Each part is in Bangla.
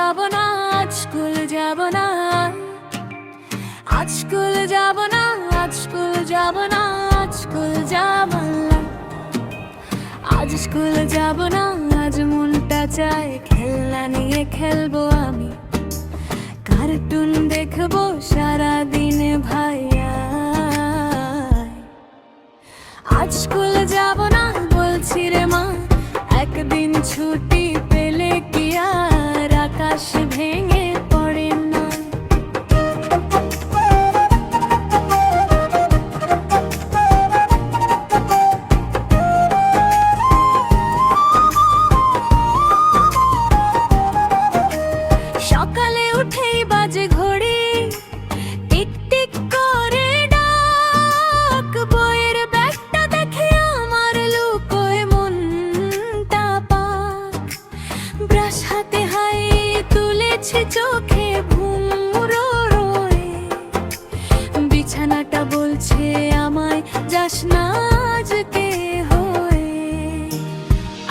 যাব না, আজ স্কুল যাব না, আজ স্কুল যাব না, আজ স্কুল যাব না, আজ স্কুল যাব না, আজ স্কুল যাব না। আজ মনটা চায় খেলনা নিয়ে খেলবো আমি, কার্টুন দেখবো সারাদিন ভাইয়া। আজ স্কুল যাব না বলছি রে মা, একদিন ছুটি পেলে কি আর আকাশ ভেঙে পড়ে না। সকালে উঠেই বাজে ঘড়ি, টিক টিক করে ডাক, বইয়ের ব্যাগটা দেখে আমার লুকোয় মনটা পাক। ব্রাশ হাতে হাই তুলেছে চোখে ভুমরো রয়ে, বিছানাটা বলছে আমায় যাস না আজকে হয়ে।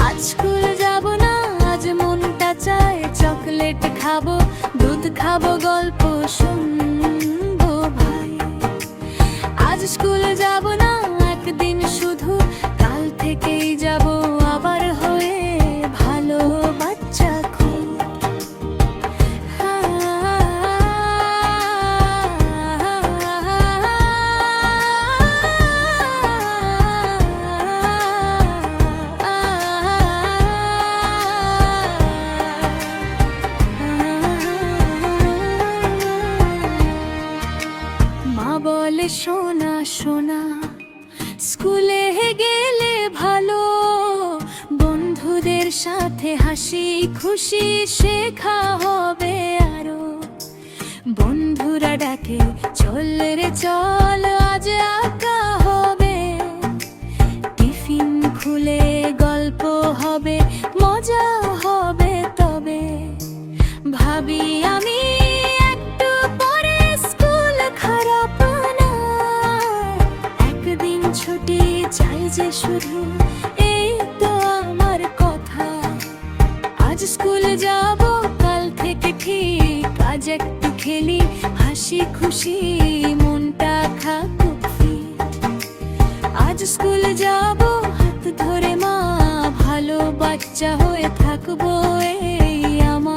আজ স্কুল যাব না, আজ মনটা চায় চকলেট খাবো, দুধ খাবো, গল্প শুনবো ভাই। আজ স্কুল যাব না একদিন শুধু, কাল থেকেই যাব আবার হয়ে ভালো বাচ্চা খুব। মা বলে সোনা সোনা, স্কুলে গেলে ভালো, বন্ধুদের সাথে হাসি খুশি শেখা হবে আরো। বন্ধুরা ডাকে চল রে চল, আজ আঁকা হবে, টিফিন খুলে গল্প হবে, মজা হবে তবে। ভাবি আমি একটু পরে স্কুল খারাপ না, একদিন ছুটি চাই যে শুধু, এই তো আমার কথা। আজ স্কুল যাব, কাল থেকে ঠিক, আজ একটু খেলি হাসি খুশি মনটা থাকুক ফিট। আজ স্কুল যাব হাত ধরে মা, ভালো বাচ্চা হয়ে থাকবো এই আমার।